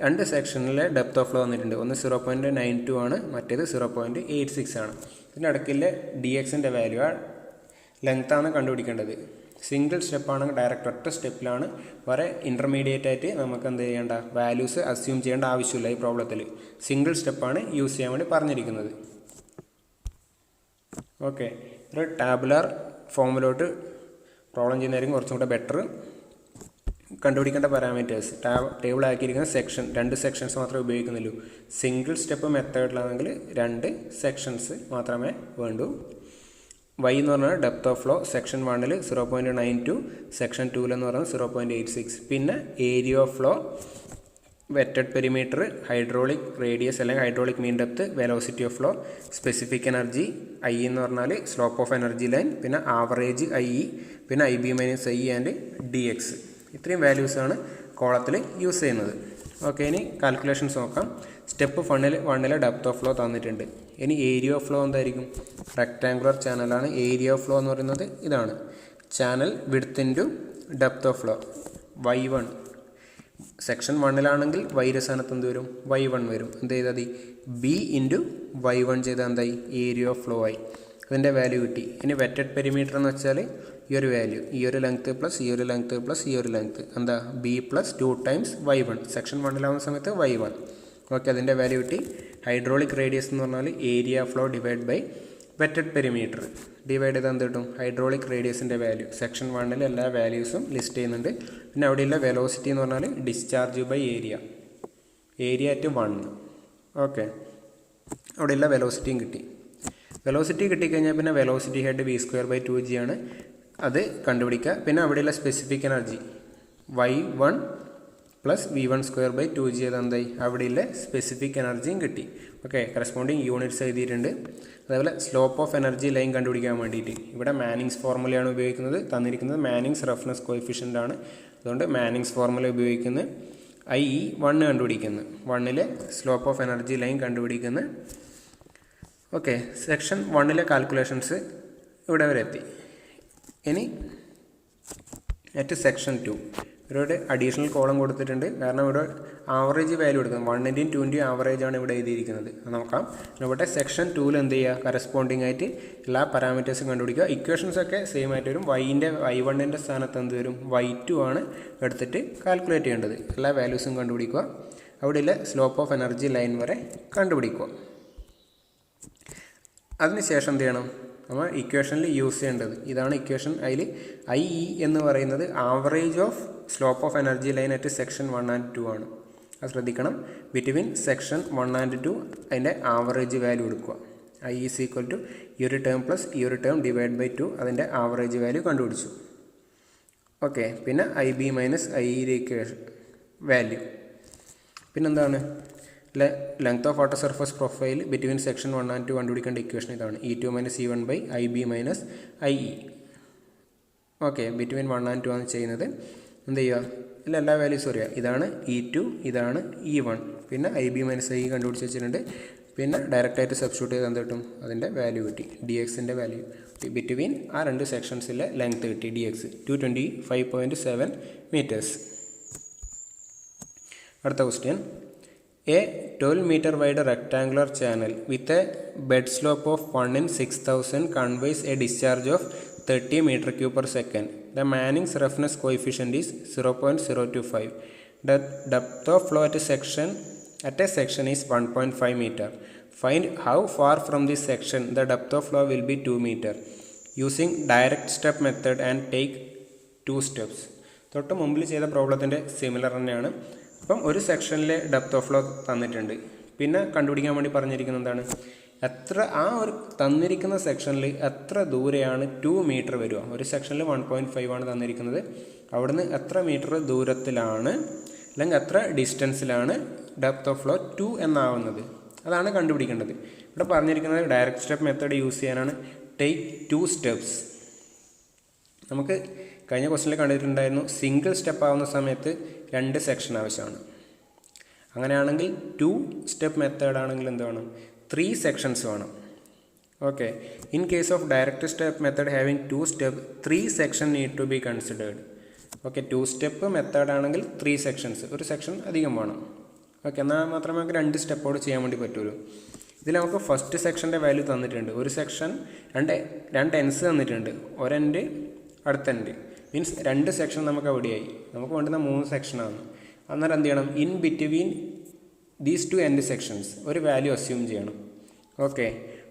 രണ്ട് സെക്ഷനിലെ ഡെപ്ത് ഓഫ് ഫ്ലോ തന്നിട്ടുണ്ട്. ഒന്ന് 0.92 ആണ്, മറ്റേത് 0.86 ആണ്. ഇതിൻ്റെ ഇടയ്ക്കിലെ DXൻ്റെ വാല്യൂ ആ ലെങ്ത്താണ് കണ്ടുപിടിക്കേണ്ടത്. സിംഗിൾ സ്റ്റെപ്പാണെങ്കിൽ ഡയറക്റ്റ് ഒറ്റ സ്റ്റെപ്പിലാണ്. വരെ ഇൻ്റർമീഡിയറ്റ് ആയിട്ട് നമുക്ക് എന്ത് ചെയ്യേണ്ട, വാല്യൂസ് അസ്യൂം ചെയ്യേണ്ട ആവശ്യമില്ല ഈ പ്രോബ്ലത്തിൽ. സിംഗിൾ സ്റ്റെപ്പാണ് യൂസ് ചെയ്യാൻ വേണ്ടി പറഞ്ഞിരിക്കുന്നത്. ഓക്കെ, ഒരു ടാബുലാർ ഫോമിലോട്ട് പ്രോബ്ലം ചെയ്യുന്നതായിരിക്കും കുറച്ചും കൂടെ ബെറ്റർ. കണ്ടുപിടിക്കേണ്ട പാരാമീറ്റേഴ്സ് ടേബിൾ ആക്കിയിരിക്കുന്ന സെക്ഷൻ, രണ്ട് സെക്ഷൻസ് മാത്രമേ ഉപയോഗിക്കുന്നുള്ളൂ. സിംഗിൾ സ്റ്റെപ്പ് മെത്തേഡിലാണെങ്കിൽ രണ്ട് സെക്ഷൻസ് മാത്രമേ വേണ്ടൂ. Y എന്ന് പറഞ്ഞാൽ depth of flow section 1 0.92, section 2 എന്ന് പറഞ്ഞാൽ 0.86. പിന്നെ area of flow, wetted perimeter, hydraulic radius അല്ലെങ്കിൽ hydraulic mean depth, velocity of flow, specific energy, I എന്ന് പറഞ്ഞാൽ സ്ലോപ്പ് ഓഫ് എനർജി ലൈൻ, പിന്നെ ആവറേജ് IE, പിന്നെ IB - IE ആൻഡ് DX. ഇത്രയും വാല്യൂസാണ് കോളത്തിൽ യൂസ് ചെയ്യുന്നത്. ഓക്കെ, ഇനി കാൽക്കുലേഷൻസ് നോക്കാം. സ്റ്റെപ്പ് 1 ഡെപ്ത് ഓഫ് ഫ്ലോ തന്നിട്ടുണ്ട്. ഇനി ഏരിയ ഓഫ് ഫ്ലോ എന്തായിരിക്കും? റെക്ടാങ്കുലർ ചാനലാണ്. ഏരിയ ഓഫ് ഫ്ലോ എന്ന് പറയുന്നത് ഇതാണ്. Channel width into depth of flow Y1. Section 1 വൈയുടെ സ്ഥാനത്ത് എന്ത് വരും? Y1 വരും. എന്ത് ചെയ്താൽ മതി? B × Y1 ചെയ്താൽ എന്തായി? ഏരിയ ഓഫ് ഫ്ലോ ആയി. അതിൻ്റെ വാല്യൂ കിട്ടി. ഇനി വെറ്റഡ് പെരിമീറ്റർ എന്ന് വെച്ചാൽ ഈ ഒരു വാല്യൂ, ഈ ഒരു ലെങ്ത്ത് പ്ലസ് ഈ ഒരു ലെങ്ത്ത് പ്ലസ് ഈ ഒരു ലെങ്ത്ത്, എന്താ? B + 2 times Y1. സെക്ഷൻ 1 സമയത്ത് Y1. ഓക്കെ, അതിൻ്റെ വാല്യൂ കിട്ടി. ഹൈഡ്രോളിക് റേഡിയസ് എന്ന് പറഞ്ഞാൽ area flow divide by wetted perimeter divide ചെയ്താൽ എന്ത് കിട്ടും? Hydraulic റേഡിയസിൻ്റെ value. സെക്ഷൻ 1 എല്ലാ വാല്യൂസും ലിസ്റ്റ് ചെയ്യുന്നുണ്ട്. പിന്നെ അവിടെയുള്ള വെലോസിറ്റി എന്ന് പറഞ്ഞാൽ discharge by area at 1. Okay, അവിടെയുള്ള വെലോസിറ്റിയും കിട്ടി. വെലോസിറ്റി കിട്ടിക്കഴിഞ്ഞാൽ പിന്നെ വെലോസിറ്റി ഹെഡ് v² 2g ആണ്, അത് കണ്ടുപിടിക്കുക. പിന്നെ അവിടെയുള്ള specific energy Y1 + v1² 2g എന്തായി? അവിടെയുള്ള സ്പെസിഫിക് എനർജിയും കിട്ടി. ഓക്കെ, കറസ്പോണ്ടിങ് യൂണിറ്റ്സ് എഴുതിയിട്ടുണ്ട്. അതേപോലെ സ്ലോപ്പ് ഓഫ് എനർജി ലൈൻ കണ്ടുപിടിക്കാൻ വേണ്ടിയിട്ട് ഇവിടെ മാനിങ്സ് ഫോർമുലയാണ് ഉപയോഗിക്കുന്നത്. തന്നിരിക്കുന്നത് മാനിങ്സ് റഫ്നെസ് കോഎഫിഷ്യൻ്റ് ആണ്. അതുകൊണ്ട് മാനിങ്സ് ഫോർമുല ഉപയോഗിക്കുന്നത്. IE 1 കണ്ടുപിടിക്കുന്നു. 1 സ്ലോപ്പ് ഓഫ് എനർജി ലൈൻ കണ്ടുപിടിക്കുന്നു. ഓക്കെ, സെക്ഷൻ 1 കാൽക്കുലേഷൻസ് ഇവിടെ വരെ എത്തി. ഇനി അറ്റ് സെക്ഷൻ 2 ഇവരോട് അഡീഷണൽ കോളം കൊടുത്തിട്ടുണ്ട്. കാരണം ഇവിടെ ആവറേജ് വാല്യൂ എടുക്കുന്നത് 1-ൻ്റെയും 2-ൻ്റെയും ആവറേജ് ആണ് ഇവിടെ എഴുതിയിരിക്കുന്നത്. നോക്കാം. ഇവിടെ സെക്ഷൻ 2 എന്ത് ചെയ്യുക? കറസ്പോണ്ടിങ് ആയിട്ട് എല്ലാ പാരാമീറ്റേഴ്സും കണ്ടുപിടിക്കുക. ഇക്വേഷൻസ് ഒക്കെ സെയിം ആയിട്ട് വരും. Y1 സ്ഥാനത്ത് എന്ത് വരും? Y2 ആണ് എടുത്തിട്ട് കാൽക്കുലേറ്റ് ചെയ്യേണ്ടത്. എല്ലാ വാല്യൂസും കണ്ടുപിടിക്കുക. അവിടെയുള്ള സ്ലോപ്പ് ഓഫ് എനർജി ലൈൻ വരെ കണ്ടുപിടിക്കുക. അതിനുശേഷം എന്ത് ചെയ്യണം? നമ്മൾ ഇക്വേഷനിൽ യൂസ് ചെയ്യേണ്ടത് ഇതാണ് ഇക്വേഷൻ. അതിൽ IE എന്ന് പറയുന്നത് average of slope of energy line at section 1 and 2 ആണ്. അത് ശ്രദ്ധിക്കണം. ബിറ്റ്വീൻ സെക്ഷൻ 1 and 2 അതിൻ്റെ ആവറേജ് വാല്യൂ എടുക്കുക. IE = ഈ ഒരു ടേം പ്ലസ് ഈ ഒരു ടേം ഡിവൈഡ് ബൈ 2, അതിൻ്റെ ആവറേജ് വാല്യൂ കണ്ടുപിടിച്ചു. ഓക്കെ, പിന്നെ IB - IE ഇക്വേഷൻ വാല്യൂ. പിന്നെന്താണ്? Length of water surface profile between section 1 and 2 കണ്ടുപിടിക്കേണ്ട ഇക്വേഷൻ ഇതാണ്. E2 - E1 / IB - IE. Okay, between 1 and 2 ആണ് ചെയ്യുന്നത്. എന്ത് ചെയ്യുക? എല്ലാ വാല്യൂസും അറിയാം. ഇതാണ് E2, ഇതാണ് E1. പിന്നെ IB - IE കണ്ടുപിടിച്ച് വെച്ചിട്ടുണ്ട്. പിന്നെ ഡയറക്റ്റായിട്ട് സബ്സ്റ്റിറ്റ്യൂട്ട് ചെയ്ത് എന്ത് കിട്ടും? അതിൻ്റെ വാല്യൂ കിട്ടി. DXൻ്റെ വാല്യൂ ബിറ്റ്വീൻ ആ രണ്ട് സെക്ഷൻസിലെ ലെങ്ത് കിട്ടി. DX 225.7 meters. അടുത്ത question. A 12 meter wide rectangular channel with a bed slope of 1 in 6000 conveys a discharge of 30 meter cube per second. The Manning's roughness coefficient is 0.025. The depth of flow at a section is 1.5 meter. Find how far from this section the depth of flow will be 2 meter. Using direct step method and take 2 steps. തൊട്ട് മുമ്പിൽ ചെയ്ത പ്രോബ്ലത്തിൻ്റെ similar തന്നെയാണ്. അപ്പം ഒരു സെക്ഷനിലെ depth of flow തന്നിട്ടുണ്ട്. പിന്നെ കണ്ടുപിടിക്കാൻ വേണ്ടി പറഞ്ഞിരിക്കുന്നത് എന്താണ്? എത്ര ആ ഒരു തന്നിരിക്കുന്ന സെക്ഷനിൽ എത്ര ദൂരെയാണ് 2 മീറ്റർ വരിക. ഒരു സെക്ഷനിൽ 1.5 ആണ് തന്നിരിക്കുന്നത്. അവിടുന്ന് എത്ര മീറ്റർ ദൂരത്തിലാണ് അല്ലെങ്കിൽ എത്ര ഡിസ്റ്റൻസിലാണ് ഡെപ്ത് ഓഫ് ഫ്ലോ 2 എന്നാവുന്നത്, അതാണ് കണ്ടുപിടിക്കേണ്ടത്. ഇവിടെ പറഞ്ഞിരിക്കുന്നത് ഡയറക്റ്റ് സ്റ്റെപ്പ് മെത്തേഡ് യൂസ് ചെയ്യാനാണ്. Take 2 steps. നമുക്ക് കഴിഞ്ഞ ക്വസ്റ്റ്യനിൽ കണ്ടിട്ടുണ്ടായിരുന്നു സിംഗിൾ സ്റ്റെപ്പ് ആവുന്ന സമയത്ത് 2 സെക്ഷൻ ആവശ്യമാണ്. അങ്ങനെയാണെങ്കിൽ 2 സ്റ്റെപ്പ് മെത്തേഡ് ആണെങ്കിൽ എന്ത് വേണം, 3 സെക്ഷൻസ് വേണം. Okay, in case of direct step method having 2 step 3 section need to be considered. Okay, 2 step method ആണെങ്കിൽ 3 സെക്ഷൻസ്, ഒരു സെക്ഷൻ അധികം വേണം. ഓക്കെ, എന്നാൽ മാത്രമേ നമുക്ക് 2 സ്റ്റെപ്പോട് ചെയ്യാൻ വേണ്ടി പറ്റുള്ളൂ. ഇതിൽ നമുക്ക് ഫസ്റ്റ് സെക്ഷൻ്റെ വാല്യൂ തന്നിട്ടുണ്ട്. ഒരു സെക്ഷൻ രണ്ട് എൻസ് തന്നിട്ടുണ്ട്. ഒരെൻഡ് അടുത്ത എൻഡ് മീൻസ് 2 സെക്ഷൻ നമുക്ക് അവിടെയായി. നമുക്ക് വേണ്ടുന്ന 3 സെക്ഷനാണ്. അന്നേരം എന്ത് ചെയ്യണം, in between these 2 end sections ഒരു വാല്യൂ അസ്യൂം ചെയ്യണം. Okay,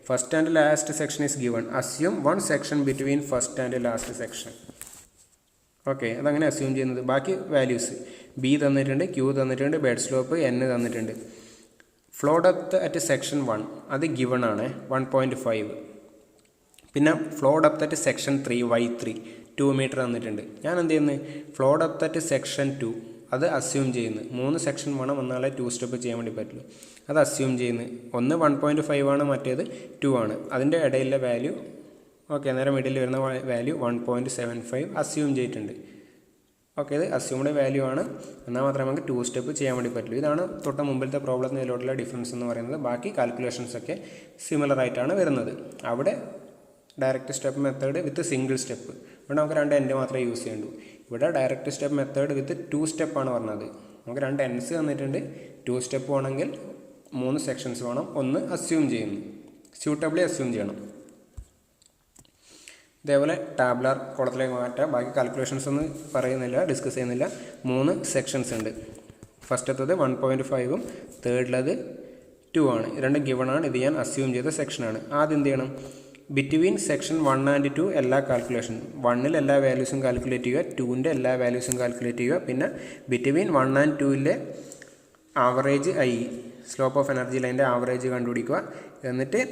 first and last section is given. Assume 1 section between first and last section. Okay, അതങ്ങനെ അസ്യൂം ചെയ്യുന്നത്. ബാക്കി വാല്യൂസ് ബി തന്നിട്ടുണ്ട്, ക്യൂ തന്നിട്ടുണ്ട്, ബെഡ് സ്ലോപ്പ് എൻ തന്നിട്ടുണ്ട്. ഫ്ലോ ഡെപ്ത് അറ്റ് സെക്ഷൻ 1 അത് given ആണ് 1.5. പിന്നെ flow depth at section 3 Y3 2 metre തന്നിട്ടുണ്ട്. ഞാൻ എന്ത് ചെയ്യുന്നത്, ഫ്ലോ ഡെപ്ത് അറ്റ് സെക്ഷൻ 2 അത് അസ്യൂം ചെയ്യുന്നു. 3 സെക്ഷൻ വേണം, എന്നാലേ 2 സ്റ്റെപ്പ് ചെയ്യാൻ വേണ്ടി പറ്റുള്ളൂ. അത് അസ്യൂം ചെയ്യുന്നു. ഒന്ന് 1.5 ആണ്, മറ്റേത് 2 ആണ്. അതിൻ്റെ ഇടയിലെ വാല്യൂ ഓക്കെ, നേരെ മിഡിൽ വരുന്ന വാല്യൂ 1.75 അസ്യൂം ചെയ്തിട്ടുണ്ട്. ഓക്കെ, ഇത് അസ്യൂംഡ് വാല്യൂ ആണ്, എന്നാൽ മാത്രമേ നമുക്ക് 2 സ്റ്റെപ്പ് ചെയ്യാൻ വേണ്ടി പറ്റുള്ളൂ. ഇതാണ് തൊട്ട് മുമ്പിലത്തെ പ്രോബ്ലത്തിലോട്ടുള്ള ഡിഫറൻസ് എന്ന് പറയുന്നത്. ബാക്കി കാൽക്കുലേഷൻസൊക്കെ സിമിലർ ആയിട്ടാണ് വരുന്നത്. അവിടെ ഡയറക്റ്റ് സ്റ്റെപ്പ് മെത്തേഡ് വിത്ത് സിംഗിൾ സ്റ്റെപ്പ്, ഇവിടെ നമുക്ക് 2 എൻഡ് മാത്രമേ യൂസ് ചെയ്യണ്ടൂ. ഇവിടെ ഡയറക്റ്റ് സ്റ്റെപ്പ് മെത്തേഡ് വിത്ത് 2 സ്റ്റെപ്പാണ് പറഞ്ഞത്. നമുക്ക് 2 എൻഡ്സ് തന്നിട്ടുണ്ട്. 2 സ്റ്റെപ്പ് വേണമെങ്കിൽ 3 സെക്ഷൻസ് വേണം. ഒന്ന് അസ്യൂം ചെയ്യുന്നു, സ്യൂട്ടബിളി അസ്യൂം ചെയ്യണം. ഇതേപോലെ ടാബ്ലർ കോളത്തിലേക്ക് മാറ്റാം. ബാക്കി കാൽക്കുലേഷൻസ് ഒന്നും പറയുന്നില്ല, ഡിസ്കസ് ചെയ്യുന്നില്ല. 3 സെക്ഷൻസ് ഉണ്ട്. ഫസ്റ്റത്തത് 1.5ഉം തേർഡിലത് 2 ആണ്. 2 ഗിവൺ ആണ്. ഇത് ഞാൻ അസ്യൂം ചെയ്ത സെക്ഷനാണ്. ആദ്യം എന്ത് ചെയ്യണം, ബിറ്റ്വീൻ സെക്ഷൻ 1 ആൻഡ് 2 എല്ലാ കാൽക്കുലേഷൻ 1ൽ എല്ലാ വാല്യൂസും കാൽക്കുലേറ്റ് ചെയ്യുക, 2ൻ്റെ എല്ലാ വാല്യൂസും കാൽക്കുലേറ്റ് ചെയ്യുക. പിന്നെ ബിറ്റ്വീൻ 1 ആൻഡ് 2ലെ ആവറേജ് സ്ലോപ്പ് ഓഫ് എനർജി ലൈൻ്റെ ആവറേജ് കണ്ടുപിടിക്കുക. എന്നിട്ട്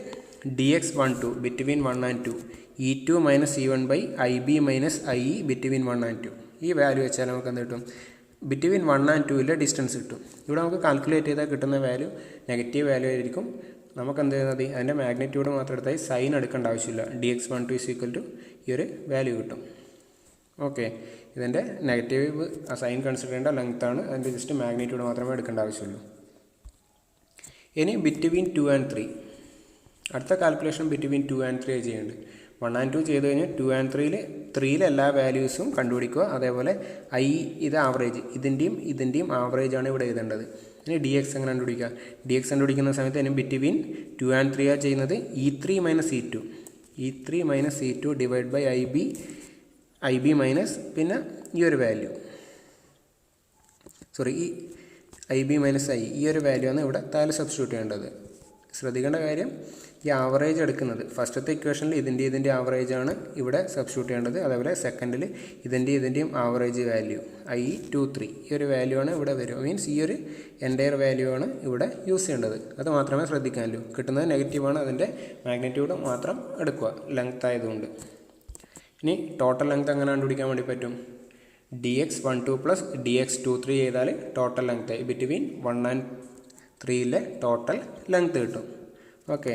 dx12 between 1 and 2 E2 minus E1 by IB minus IE between 1 and 2. ഈ വാല്യൂ വെച്ചാൽ നമുക്ക് എന്ത് കിട്ടും, ബിറ്റ്വീൻ 1 ആൻഡ് 2ലെ ഡിസ്റ്റൻസ് കിട്ടും. ഇവിടെ നമുക്ക് കാൽക്കുലേറ്റ് ചെയ്താൽ കിട്ടുന്ന വാല്യൂ നെഗറ്റീവ് വാല്യൂ ആയിരിക്കും. നമുക്ക് എന്ത് ചെയ്യുന്നത്, അതിൻ്റെ മാഗ്നിറ്റ്യൂഡ് മാത്രം എടുത്താൽ സൈൻ എടുക്കേണ്ട ആവശ്യമില്ല. dx12 ഈസ് ഈക്വൽ ടു ഈ ഒരു വാല്യൂ കിട്ടും. ഓക്കെ, ഇതിൻ്റെ നെഗറ്റീവ് സൈൻ കൺസിഡർ ചെയ്യേണ്ട ലെങ്ത്താണ്. അതിൻ്റെ ജസ്റ്റ് മാഗ്നിറ്റ്യൂഡ് മാത്രമേ എടുക്കേണ്ട ആവശ്യമുള്ളൂ. ഇനി ബിറ്റ്വീൻ 2 ആൻഡ് 3 അടുത്ത കാൽക്കുലേഷൻ ബിറ്റ്വീൻ 2 ആൻഡ് 3 ചെയ്യേണ്ടത്. 1 ആൻഡ് 2 ചെയ്ത് കഴിഞ്ഞാൽ 2 ആൻഡ് 3ലെ എല്ലാ വാല്യൂസും കണ്ടുപിടിക്കുക. അതേപോലെ ഇത് ആവറേജ്, ഇതിൻ്റെയും ആവറേജാണ് ഇവിടെ എഴുതേണ്ടത്. ഇനി dx എങ്ങനെ കണ്ടുപിടിക്കുക, dx കണ്ടുപിടിക്കുന്ന സമയത്ത് അതിന് ബിറ്റ്വീൻ 2 ആൻഡ് 3 ആ ചെയ്യുന്നത് E3 minus E2 divide by IB minus പിന്നെ ഈ ഒരു വാല്യൂ, ഈ IB മൈനസ് I ഈ ഒരു വാല്യൂ ആണ് ഇവിടെ താഴെ സബ്സ്റ്റിറ്റ്യൂട്ട് ചെയ്യേണ്ടത്. ശ്രദ്ധിക്കേണ്ട കാര്യം, ഈ ആവറേജ് എടുക്കുന്നത് ഫസ്റ്റത്തെ ഇക്വേഷനിൽ ഇതിൻ്റെ ആവറേജാണ് ഇവിടെ സബ്സ്റ്റിറ്റ്യൂട്ട് ചെയ്യേണ്ടത്. അതേപോലെ സെക്കൻഡിൽ ഇതിൻ്റെയും ആവറേജ് വാല്യൂ I23 ഈ ഒരു വാല്യൂ ആണ് ഇവിടെ വരിക. മീൻസ് ഈ ഒരു എൻ്റയർ വാല്യൂ ആണ് ഇവിടെ യൂസ് ചെയ്യേണ്ടത്. അത് മാത്രമേ ശ്രദ്ധിക്കാനുള്ളൂ. കിട്ടുന്നത് നെഗറ്റീവാണ്, അതിൻ്റെ മാഗ്നിറ്റ്യൂഡ് മാത്രം എടുക്കുക ലെങ്ത് ആയതുകൊണ്ട്. ഇനി ടോട്ടൽ ലെങ്ത് എങ്ങനെ കണ്ടുപിടിക്കാൻ വേണ്ടി പറ്റും, dx12 പ്ലസ് dx23 ചെയ്താൽ ടോട്ടൽ ലെങ്ത് ആയി ബിറ്റ്വീൻ 1 ആൻഡ് 3ലെ ടോട്ടൽ ലെങ്ത് കിട്ടും. ഓക്കെ,